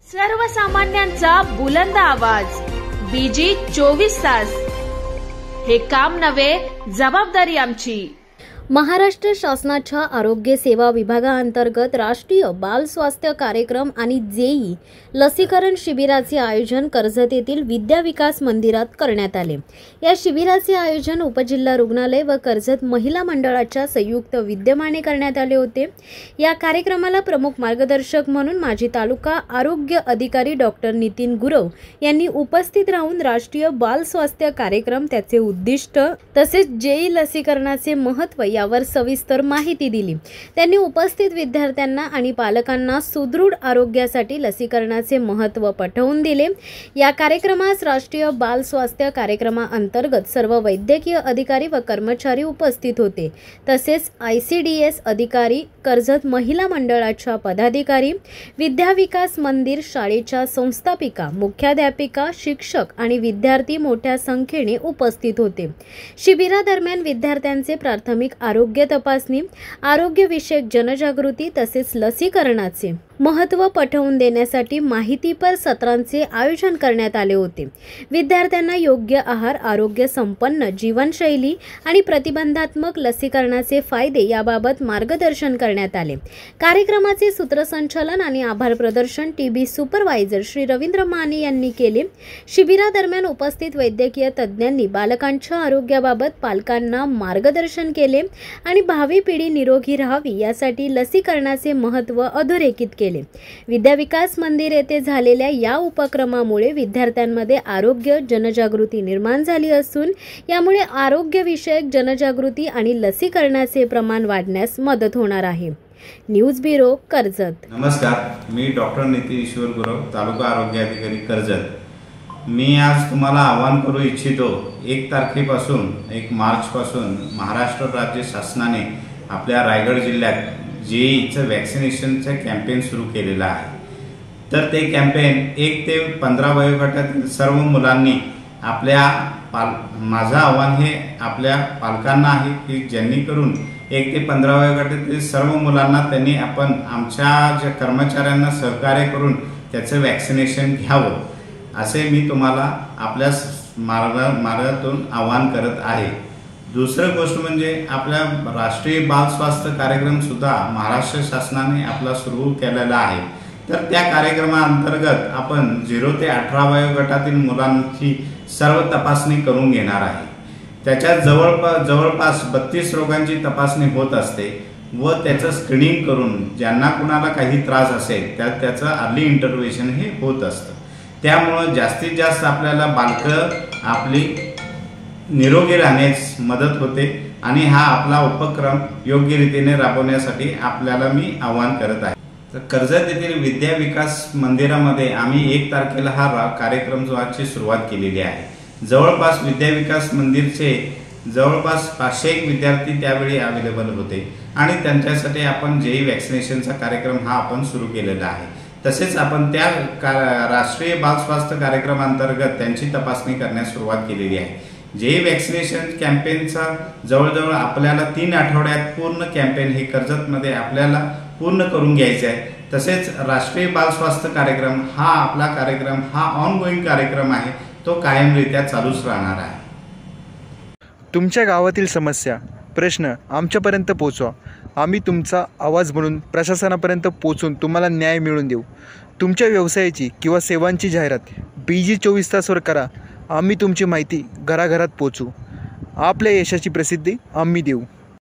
सर्वसामान्यांचा बुलंद आवाज बीजी 24 तास। हे काम नव्हे, जबाबदारी आमची। महाराष्ट्र शासनाच्या आरोग्य सेवा विभागाअंतर्गत राष्ट्रीय बाल स्वास्थ्य कार्यक्रम आणि जेई लसीकरण शिबिराचे आयोजन कर्जत येथील विद्या विकास मंदिरात करण्यात आले। या शिबिराचे आयोजन उपजिल्हा रुग्णालय व कर्जत महिला मंडळाच्या संयुक्त विद्यमाने करण्यात आले होते। या कार्यक्रमाला प्रमुख मार्गदर्शक म्हणून माजी तालुका आरोग्य अधिकारी डॉक्टर नितीन गुरव यांनी उपस्थित राहून राष्ट्रीय बाल स्वास्थ्य कार्यक्रम, त्याचे उद्दिष्ट तसेच जेई लसीकरणाचे महत्त्व यावर सविस्तर माहिती दिली। त्यांनी उपस्थित विद्यार्थ्यांना आणि पालकांना सुदृढ आरोग्यासाठी लसीकरणाचे महत्त्व पटवून दिले। या कार्यक्रमास राष्ट्रीय बाल स्वास्थ्य कार्यक्रमाअंतर्गत सर्व वैद्यकीय अधिकारी व कर्मचारी उपस्थित होते। तसेच ICDS अधिकारी, कर्जत महिला मंडळाच्या पदाधिकारी, विद्या विकास मंदिर शाळेच्या संस्थापिका, मुख्याध्यापिका, शिक्षक आणि विद्यार्थी मोठ्या संख्येने उपस्थित होते। शिबिरादरम्यान विद्यार्थ्यांचे प्राथमिक आरोग्य तपासणी, आरोग्यविषयक जनजागृती तसेच लसीकरणाचे महत्त्व पटवून देण्यासाठी माहितीपर सत्रांचे आयोजन करण्यात आले होते। विद्यार्थ्यांना योग्य आहार, आरोग्य संपन्न जीवनशैली आणि प्रतिबंधात्मक लसीकरणाचे फायदे याबाबत मार्गदर्शन करण्यात आले। कार्यक्रमाचे सूत्रसंचालन आणि आभार प्रदर्शन TB सुपरवायझर श्री रवींद्र माने यांनी केले। शिबिरादरम्यान उपस्थित वैद्यकीय तज्ज्ञांनी बालकांच्या आरोग्याबाबत पालकांना मार्गदर्शन केले आणि भावी पिढी निरोगी राहावी यासाठी लसीकरणाचे महत्त्व अधोरेखित केले। विद्या विकास मंदिर येथे झालेल्या या उपक्रमामुळे विद्यार्थ्यांमध्ये आरोग्य जनजागृती निर्माण झाली असून यामुळे आरोग्यविषयक जनजागृती आणि लसीकरणाचे प्रमाण वाढण्यास मदत होणार आहे। News bureau, Karjat. नमस्कार, मी डॉक्टर नितीन ईश्वर गुरव, तालुका आरोग्य अधिकारी, कर्जत। मी आज तुम्हाला आवाहन करू इच्छितो, 1 तारखेपासून 1 मार्चपासून महाराष्ट्र राज्य शासनाने आपल्या रायगड जिल्ह्यात जेईचं वॅक्सिनेशनचं कॅम्पेन सुरू केलेलं आहे। तर ते कॅम्पेन 1 ते 15 वयोगटातील सर्व मुलांनी माझं आव्हान हे आपल्या पालकांना आहे की ज्यांनी करून 1 ते 15 वयोगटातील सर्व मुलांना त्यांनी आपण आमच्या ज्या कर्मचाऱ्यांना सहकार्य करून त्याचं वॅक्सिनेशन घ्यावं, असे मी तुम्हाला आपल्या मार्गातून आवाहन करत आहे। दुसरी गोष्ट म्हणजे आपल्या राष्ट्रीय बाल स्वास्थ्य कार्यक्रम सुद्धा महाराष्ट्र शासनाने आपला सुरू केलेला आहे। तर त्या कार्यक्रमाअंतर्गत आपण 0 ते 18 वयोगटातील मुलांची सर्व तपासणी करून घेणार आहे। त्याच्यात जवळपास 32 रोगांची तपासणी होत असते व त्याचं स्क्रीनिंग करून ज्यांना कुणाला काही त्रास असेल त्याचं अर्ली इंटरव्हेन्शन हे होत असतं। त्यामुळे जास्तीत जास्त आपल्याला बालकं आपली निरोगी राहण्यास मदत होते आणि हा आपला उपक्रम योग्य रीतीने राबवण्यासाठी आपल्याला मी आवाहन करत आहे। तर कर्जत येथील विद्या विकास मंदिरामध्ये आम्ही 1 तारखेला हा कार्यक्रमाची सुरुवात केलेली आहे। जवळपास विद्या विकास मंदिरचे जवळपास 501 विद्यार्थी त्यावेळी अवेलेबल होते आणि त्यांच्यासाठी आपण जेई वॅक्सिनेशनचा कार्यक्रम हा आपण सुरू केलेला आहे। तसेच आपण त्या राष्ट्रीय बाल स्वास्थ्य कार्यक्रमांतर्गत त्यांची तपासणी करण्यास सुरुवात केलेली आहे। जेई वॅक्सिनेशन कॅम्पेनचा जवळजवळ आपल्याला 3 आठवड्यात पूर्ण कॅम्पेन हे कर्जतमध्ये आपल्याला पूर्ण करून घ्यायचे आहे। तसेच राष्ट्रीय बाल स्वास्थ्य कार्यक्रम हा आपला कार्यक्रम हा ऑनगोईंग कार्यक्रम आहे, तो कायमरित्या चालूच राहणार आहे। तुमच्या गावातील समस्या, प्रश्न आमच्यापर्यंत पोहोचवा। आम्ही तुमचा आवाज बनून प्रशासनापर्यंत पोहोचून तुम्हाला न्याय मिळवून देऊ। तुमच्या व्यवसायाची किंवा सेवांची जाहिरात BG 24 तासवर करा। आम्ही तुमची माहिती घराघरात पोहोचू। आपल्या यशाची प्रसिद्धी आम्ही देऊ।